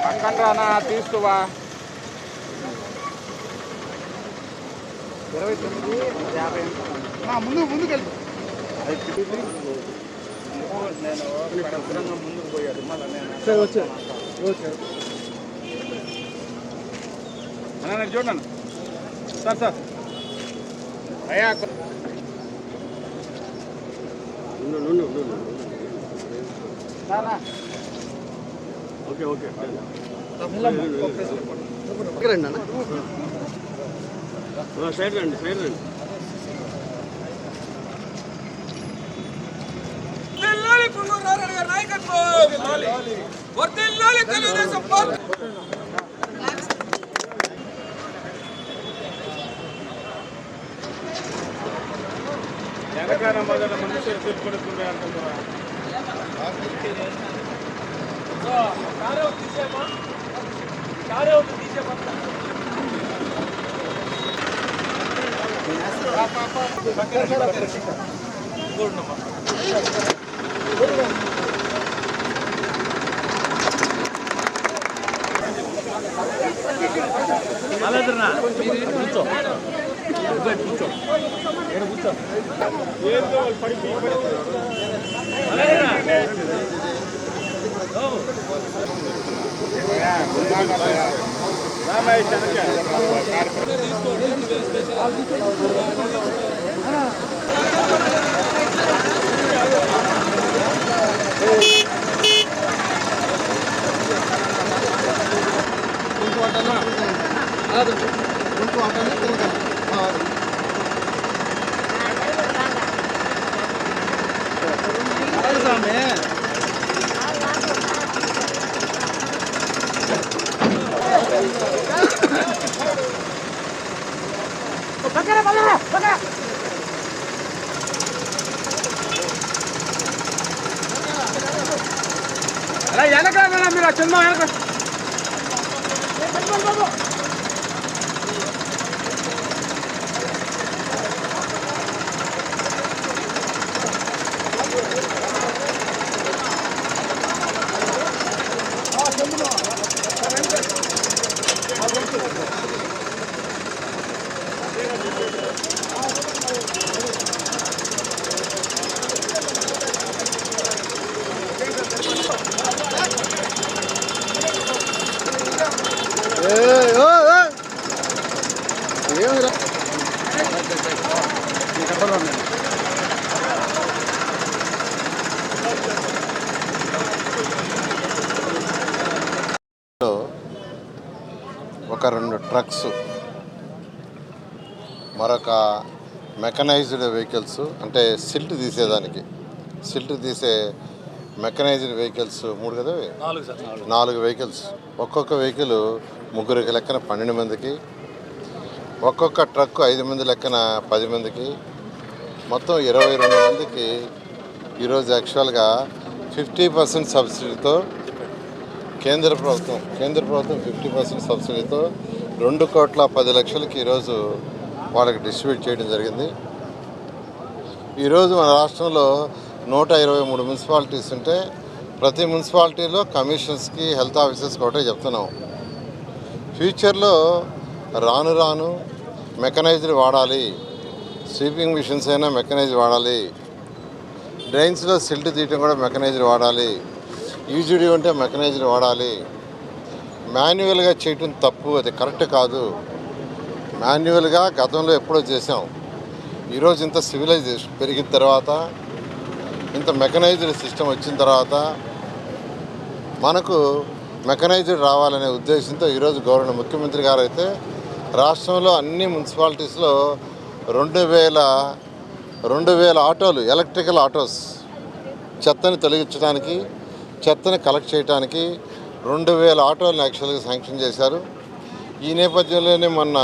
పక్కన రానా తీసుకోవా 29 ముందుకు వెళ్ళి నేను ముందుకు పోయాడు మళ్ళీ నేను చూడండి సార్ అయ్యా ఓకే ఓకే సైడ్ రండి సైడ్ రండి. వెనకాల మొదల మనుషులు తిప్పుకుంటుండే అంటున్నా కూర్చో ఏందో పడిపి అలా వెనకాల మీరు చంద్ర వెనక ఒక 2 ట్రక్స్ మరొక మెకనైజ్డ్ వెహికల్స్ అంటే సిల్ట్ తీసే మెకనైజ్డ్ వెహికల్స్ 3 కదా 4 వెహికల్స్ ఒక్కొక్క వెహికల్ 3 లెక్కన 12 మందికి ఒక్కొక్క ట్రక్ 5 మంది లెక్కన 10 మందికి మొత్తం 22 మందికి ఈరోజు యాక్చువల్గా 50% సబ్సిడీతో కేంద్ర ప్రభుత్వం 50% సబ్సిడీతో 2,10,00,000కి ఈరోజు వాళ్ళకి డిస్ట్రిబ్యూట్ చేయడం జరిగింది. ఈరోజు మన రాష్ట్రంలో 123 మున్సిపాలిటీస్ ఉంటే ప్రతి మున్సిపాలిటీలో కమిషన్స్కి హెల్త్ ఆఫీసర్స్కి ఒకటే చెప్తున్నాం. ఫ్యూచర్లో రాను మెకనైజ్డ్ వాడాలి, స్వీపింగ్ మిషన్స్ అయినా మెకనైజ్డ్ వాడాలి, డ్రైన్స్లో సిల్ట్ తీయటం కూడా మెకనైజ్డ్ వాడాలి, యూజీడీ ఉంటే మెకనైజ్డ్ వాడాలి. మాన్యువల్గా చేయటం తప్పు, అది కరెక్ట్ కాదు. మాన్యువల్గా గతంలో ఎప్పుడో చేసాం. ఈరోజు ఇంత సివిలైజేషన్ పెరిగిన తర్వాత, ఇంత మెకనైజ్డ్ సిస్టమ్ వచ్చిన తర్వాత మనకు మెకనైజ్డ్ రావాలనే ఉద్దేశంతో ఈరోజు ముఖ్యమంత్రి గారు అయితే రాష్ట్రంలో అన్ని మున్సిపాలిటీస్లో 2,000 ఆటోలు, ఎలక్ట్రికల్ ఆటోస్ చెత్తని తొలగించడానికి, చెత్తని కలెక్ట్ చేయడానికి 2,000 ఆటోలను యాక్చువల్గా శాంక్షన్ చేశారు. ఈ నేపథ్యంలోనే మొన్న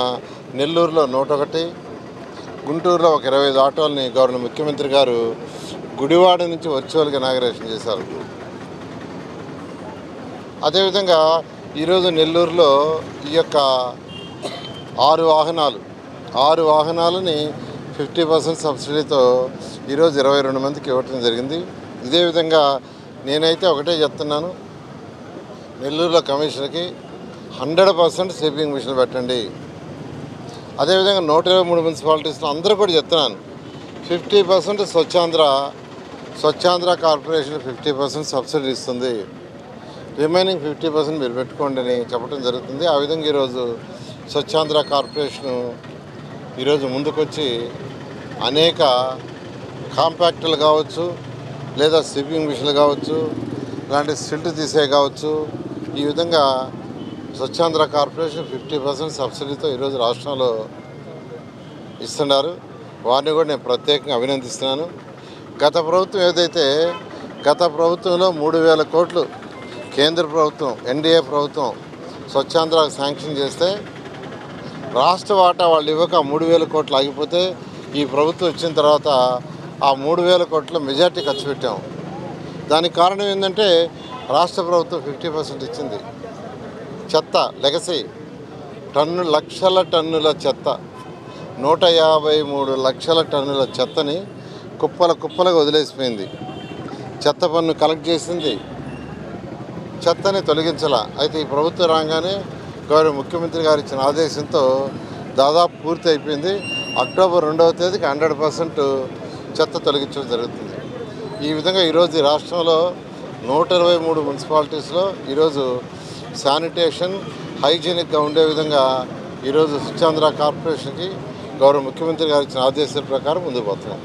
నెల్లూరులో 101, గుంటూరులో ఒక 25 ఆటోలని ముఖ్యమంత్రి గారు గుడివాడ నుంచి వర్చువల్గా ఇనాగరేషన్ చేశారు. అదేవిధంగా ఈరోజు నెల్లూరులో ఈ యొక్క 6 వాహనాలని 50% సబ్సిడీతో ఈరోజు 22 మందికి ఇవ్వటం జరిగింది. ఇదే విధంగా నేనైతే ఒకటే చెప్తున్నాను, నెల్లూరులో కమిషనర్కి 100% స్వీపింగ్ మిషన్ పెట్టండి. అదేవిధంగా 123 మున్సిపాలిటీస్లో అందరూ కూడా చెప్తున్నాను, 50% స్వచ్ఛాంధ్ర కార్పొరేషన్ 50% సబ్సిడీ ఇస్తుంది, రిమైనింగ్ 50% మీరు పెట్టుకోండి అని చెప్పడం జరుగుతుంది. ఆ విధంగా ఈరోజు స్వచ్ఛాంధ్ర కార్పొరేషను ఈరోజు ముందుకొచ్చి అనేక కాంపాక్టులు కావచ్చు, లేదా స్వీపింగ్ మిషన్లు కావచ్చు, ఇలాంటి సిల్ట్ తీసే కావచ్చు, ఈ విధంగా స్వచ్ఛాంధ్ర కార్పొరేషన్ 50% సబ్సిడీతో ఈరోజు రాష్ట్రంలో ఇస్తున్నారు. వారిని కూడా నేను ప్రత్యేకంగా అభినందిస్తున్నాను. గత ప్రభుత్వంలో 3,000 కోట్లు కేంద్ర ప్రభుత్వం ఎన్డీఏ ప్రభుత్వం స్వచ్ఛాంధ్రకు శాంక్షన్ చేస్తే రాష్ట్ర వాటా వాళ్ళు ఇవ్వక 3,000 కోట్లు ఆగిపోతే ఈ ప్రభుత్వం వచ్చిన తర్వాత ఆ 3,000 కోట్ల మెజార్టీ ఖర్చు పెట్టాం. దానికి కారణం ఏంటంటే రాష్ట్ర ప్రభుత్వం 50% ఇచ్చింది. చెత్త లెగసీ లక్షల టన్నుల చెత్త, 153 లక్షల టన్నుల చెత్తని కుప్పలుగా వదిలేసిపోయింది. చెత్త పన్ను కలెక్ట్ చేసింది, చెత్తని తొలగించాల. అయితే ఈ ప్రభుత్వం రాగానే గౌరవ ముఖ్యమంత్రి గారు ఇచ్చిన ఆదేశంతో దాదాపు పూర్తి అయిపోయింది. అక్టోబర్ 2వ తేదీకి 100% చెత్త తొలగించడం జరుగుతుంది. ఈ విధంగా ఈరోజు ఈ రాష్ట్రంలో 123 మున్సిపాలిటీస్లో ఈరోజు శానిటేషన్ హైజీనిక్గా ఉండే విధంగా ఈరోజు స్వచ్ఛాంధ్ర కార్పొరేషన్కి గౌరవ ముఖ్యమంత్రి గారు ఇచ్చిన ఆదేశాల ప్రకారం ముందుకు పోతున్నాం.